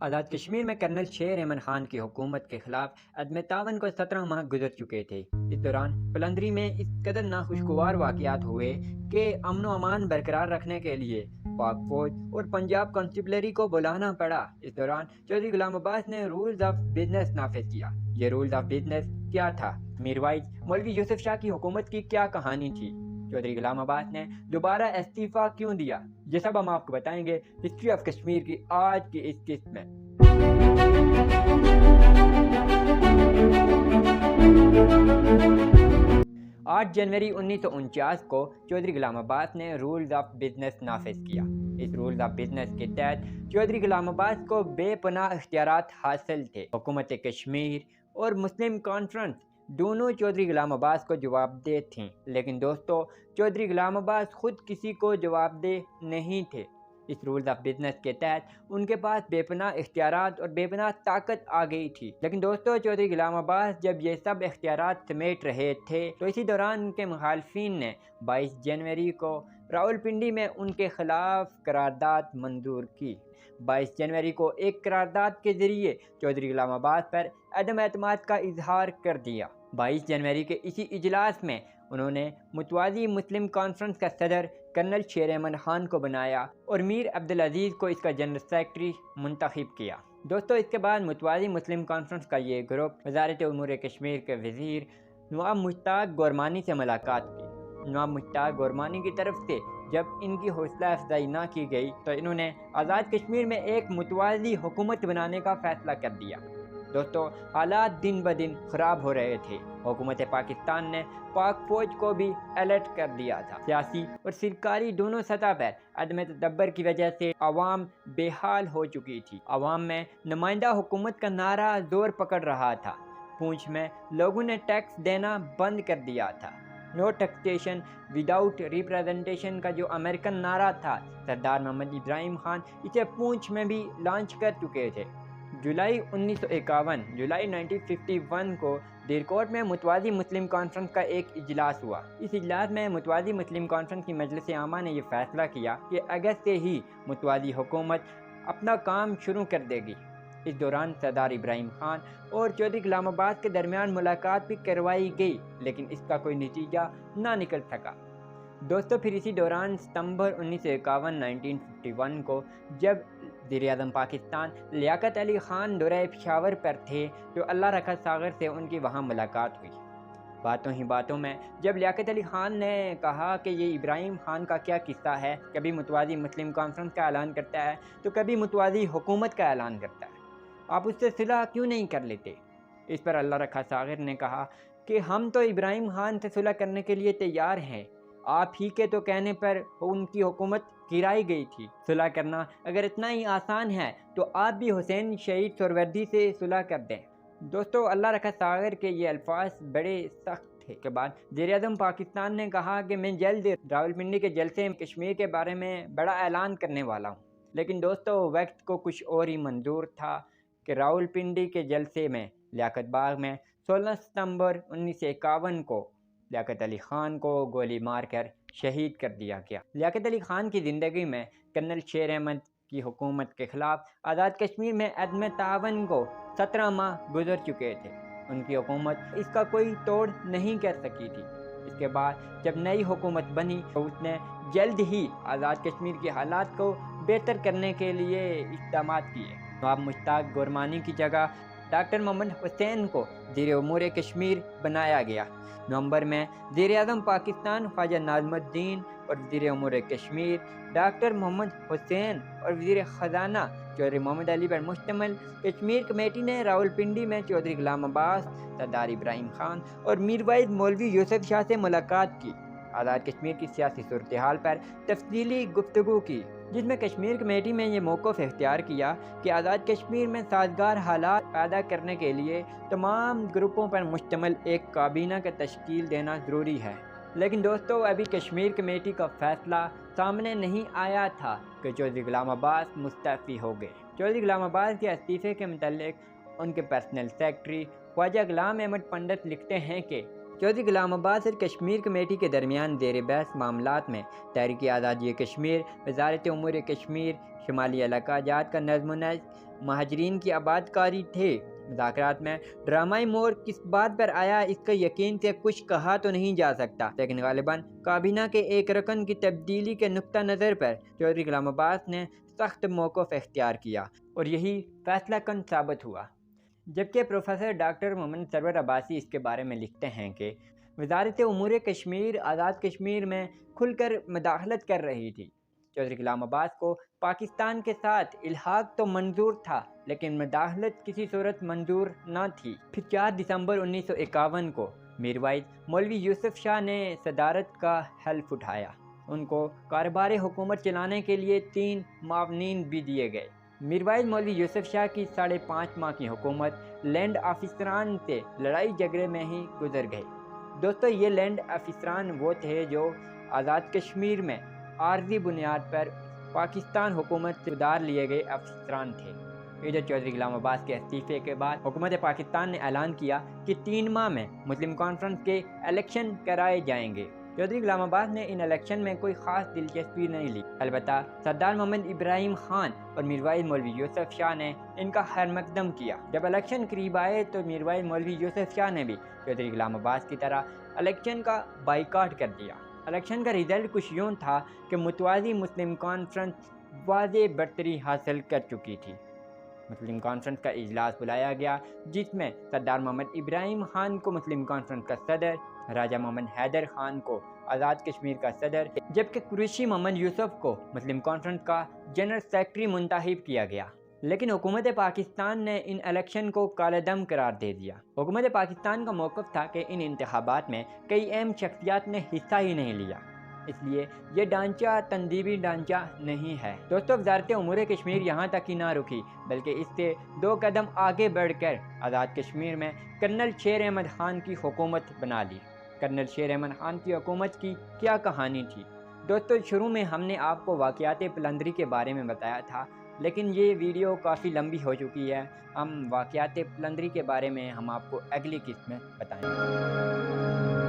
آزاد کشمیر میں کرنل شیر احمد خان کی حکومت کے خلاف عدم تعاون کو 17 ماہ گزر چکے تھے۔ اس دوران پلندری میں اس قدر ناخوشگوار واقعات ہوئے کہ امن و امان برقرار رکھنے کے لیے پاک فوج اور پنجاب کانسٹیبلری کو بلانا پڑا۔ اس دوران چودھری غلام عباس نے رولز آف بزنس نافذ کیا۔ یہ رولز آف بزنس کیا تھا؟ میر وائز مولوی یوسف شاہ کی حکومت کی کیا کہانی تھی؟ چودھری غلام عباس نے دوبارہ استعفیٰ کیوں دیا؟ یہ سب ہم آپ کو بتائیں گے ہسٹری آف کشمیر کی آج کی اس قسط میں۔ 8 جنوری 1949 کو چودھری غلام عباس نے رولز آف بزنس نافذ کیا۔ اس رولز آف بزنس کے تحت چودھری غلام عباس کو بے پناہ اختیارات حاصل تھے۔ حکومت کشمیر اور مسلم کانفرنس دونوں چودھری غلام عباس کو جواب دہ تھیں، لیکن دوستو چودھری غلام عباس خود کسی کو جواب دہ نہیں تھے۔ اس رولز آف بزنس کے تحت ان کے پاس بے پناہ اختیارات اور بے پناہ طاقت آ گئی تھی، لیکن دوستو چودھری غلام عباس جب یہ سب اختیارات سمیٹ رہے تھے تو اسی دوران ان کے مخالفین نے 22 جنوری کو راولپنڈی میں ان کے خلاف قرارداد منظور کی۔ 22 جنوری کو ایک قرارداد کے ذریعے چودھری غلام عباس پر عدم اعتماد کا اظہار کر دیا۔ 22 جنوری کے اسی اجلاس میں انہوں نے متوازی مسلم کانفرنس کا صدر کرنل شیر احمد خان کو بنایا اور میر عبدالعزیز کو اس کا جنرل سیکرٹری منتخب کیا۔ دوستو اس کے بعد متوازی مسلم کانفرنس کا یہ گروپ وزارت امور کشمیر کے وزیر نواب مشتاق گورمانی سے ملاقات کی۔ نواب مشتاق گورمانی کی طرف سے جب ان کی حوصلہ افزائی نہ کی گئی تو انہوں نے آزاد کشمیر میں ایک متوازی حکومت بنانے کا فیصلہ کر دیا۔ دوستو حالات دن بدن خراب ہو رہے تھے۔ حکومت پاکستان نے پاک فوج کو بھی الرٹ کر دیا تھا۔ سیاسی اور سرکاری دونوں سطح پر عدم تدبر کی وجہ سے عوام بے حال ہو چکی تھی۔ عوام میں نمائندہ حکومت کا نعرہ زور پکڑ رہا تھا۔ پونچھ میں لوگوں نے ٹیکس دینا بند کر دیا تھا۔ نو ٹیکسیشن وداؤٹ ریپریزنٹیشن کا جو امریکن نعرہ تھا، سردار محمد ابراہیم خان اسے پونچھ میں بھی لانچ کر چکے تھے۔ جولائی 1951 کو دیرکوٹ میں متوازی مسلم کانفرنس کا ایک اجلاس ہوا۔ اس اجلاس میں متوازی مسلم کانفرنس کی مجلس عامہ نے یہ فیصلہ کیا کہ اگست سے ہی متوازی حکومت اپنا کام شروع کر دے گی۔ اس دوران سردار ابراہیم خان اور چودھری غلام عباس کے درمیان ملاقات بھی کروائی گئی، لیکن اس کا کوئی نتیجہ نہ نکل سکا۔ دوستو پھر اسی دوران ستمبر 1951 کو جب وزیر اعظم پاکستان لیاقت علی خان دورہ پشاور پر تھے تو اللہ رکھا ساغر سے ان کی وہاں ملاقات ہوئی۔ باتوں ہی باتوں میں جب لیاقت علی خان نے کہا کہ یہ ابراہیم خان کا کیا قصہ ہے، کبھی متوازی مسلم کانفرنس کا اعلان کرتا ہے تو کبھی متوازی حکومت کا اعلان کرتا ہے، آپ اس سے صلح کیوں نہیں کر لیتے؟ اس پر اللہ رکھا ساغر نے کہا کہ ہم تو ابراہیم خان سے صلح کرنے کے لیے تیار ہیں، آپ ہی کے تو کہنے پر ان کی حکومت گرائی گئی تھی۔ صلح کرنا اگر اتنا ہی آسان ہے تو آپ بھی حسین شہید سہروردی سے صلح کر دیں۔ دوستو اللہ رکھا ساغر کے یہ الفاظ بڑے سخت تھے۔ کے بعد وزیر اعظم پاکستان نے کہا کہ میں جلد راولپنڈی کے جلسے میں کشمیر کے بارے میں بڑا اعلان کرنے والا ہوں، لیکن دوستو وقت کو کچھ اور ہی منظور تھا کہ راولپنڈی کے جلسے میں لیاقت باغ میں 16 ستمبر 1951 کو لیاقت علی خان کو گولی مار کر شہید کر دیا گیا۔ لیاقت علی خان کی زندگی میں کرنل شیر احمد کی حکومت کے خلاف آزاد کشمیر میں عدم تعاون کو 17 ماہ گزر چکے تھے۔ ان کی حکومت اس کا کوئی توڑ نہیں کر سکی تھی۔ اس کے بعد جب نئی حکومت بنی تو اس نے جلد ہی آزاد کشمیر کے حالات کو بہتر کرنے کے لیے اقدامات کیے۔ نواب مشتاق گورمانی کی جگہ ڈاکٹر محمد حسین کو وزیر امور کشمیر بنایا گیا۔ نومبر میں وزیر اعظم پاکستان خواجہ ناظم الدین اور وزیر امور کشمیر ڈاکٹر محمد حسین اور وزیر خزانہ چودھری محمد علی پر مشتمل کشمیر کمیٹی نے راولپنڈی میں چودھری غلام عباس، سردار ابراہیم خان اور میر وائز مولوی یوسف شاہ سے ملاقات کی۔ آزاد کشمیر کی سیاسی صورتحال پر تفصیلی گفتگو کی، جس میں کشمیر کمیٹی میں یہ موقف اختیار کیا کہ آزاد کشمیر میں سازگار حالات پیدا کرنے کے لیے تمام گروپوں پر مشتمل ایک کابینہ کا تشکیل دینا ضروری ہے۔ لیکن دوستو ابھی کشمیر کمیٹی کا فیصلہ سامنے نہیں آیا تھا کہ چودھری غلام عباس مستعفی ہو گئے۔ چودھری غلام عباس کے استعفے کے متعلق ان کے پرسنل سیکرٹری خواجہ غلام احمد پنڈت لکھتے ہیں کہ چودھری غلام عباس اور کشمیر کمیٹی کے درمیان زیر بحث معاملات میں تحریک آزادی کشمیر، وزارت امور کشمیر، شمالی علاقہ جات کا نظم و نسق، مہاجرین کی آباد کاری تھے۔ مذاکرات میں ڈرامائی موڑ کس بات پر آیا اس کا یقین سے کچھ کہا تو نہیں جا سکتا، لیکن غالباً کابینہ کے ایک رکن کی تبدیلی کے نقطہ نظر پر چودھری غلام عباس نے سخت موقف اختیار کیا اور یہی فیصلہ کن ثابت ہوا۔ جبکہ پروفیسر ڈاکٹر محمد سرور عباسی اس کے بارے میں لکھتے ہیں کہ وزارت امور کشمیر آزاد کشمیر میں کھل کر مداخلت کر رہی تھی۔ چودھری غلام عباس کو پاکستان کے ساتھ الحاق تو منظور تھا، لیکن مداخلت کسی صورت منظور نہ تھی۔ پھر 4 دسمبر 1951 کو میر وائز مولوی یوسف شاہ نے صدارت کا حلف اٹھایا۔ ان کو کاروبار حکومت چلانے کے لیے 3 معاونین بھی دیے گئے۔ میر وائز مولوی یوسف شاہ کی 5.5 ماہ کی حکومت لینڈ آفیسران سے لڑائی جھگڑے میں ہی گزر گئی۔ دوستو، یہ لینڈ آفیسران وہ تھے جو آزاد کشمیر میں عارضی بنیاد پر پاکستان حکومت سے ادار لیے گئے افسران تھے۔ ادھر چودھری غلام عباس کے استعفے کے بعد حکومت پاکستان نے اعلان کیا کہ 3 ماہ میں مسلم کانفرنس کے الیکشن کرائے جائیں گے۔ چودھری غلام عباس نے ان الیکشن میں کوئی خاص دلچسپی نہیں لی، البتہ سردار محمد ابراہیم خان اور میر وائز مولوی یوسف شاہ نے ان کا خیر مقدم کیا۔ جب الیکشن قریب آئے تو میر وائز مولوی یوسف شاہ نے بھی چودھری غلام عباس کی طرح الیکشن کا بائیکاٹ کر دیا۔ الیکشن کا رزلٹ کچھ یوں تھا کہ متوازی مسلم کانفرنس واضح برتری حاصل کر چکی تھی۔ مسلم کانفرنس کا اجلاس بلایا گیا، جس میں سردار محمد ابراہیم خان کو مسلم کانفرنس کا صدر، راجہ محمد حیدر خان کو آزاد کشمیر کا صدر، جبکہ قریشی محمد یوسف کو مسلم کانفرنس کا جنرل سیکرٹری منتخب کیا گیا۔ لیکن حکومت پاکستان نے ان الیکشن کو کالے دم قرار دے دیا۔ حکومت پاکستان کا موقف تھا کہ ان انتخابات میں کئی اہم شخصیات نے حصہ ہی نہیں لیا، اس لیے یہ ڈھانچہ تنظیمی ڈھانچہ نہیں ہے۔ دوستو، وزارت امور کشمیر یہاں تک ہی نہ رکی، بلکہ اس سے 2 قدم آگے بڑھ کر آزاد کشمیر میں کرنل شیر احمد خان کی حکومت بنا لی۔ کرنل شیر احمد خان کی حکومت کی کیا کہانی تھی؟ دوستو، شروع میں ہم نے آپ کو واقعات پلندری کے بارے میں بتایا تھا، لیکن یہ ویڈیو کافی لمبی ہو چکی ہے۔ ہم واقعات پلندری کے بارے میں آپ کو اگلی قسط میں بتائیں گے۔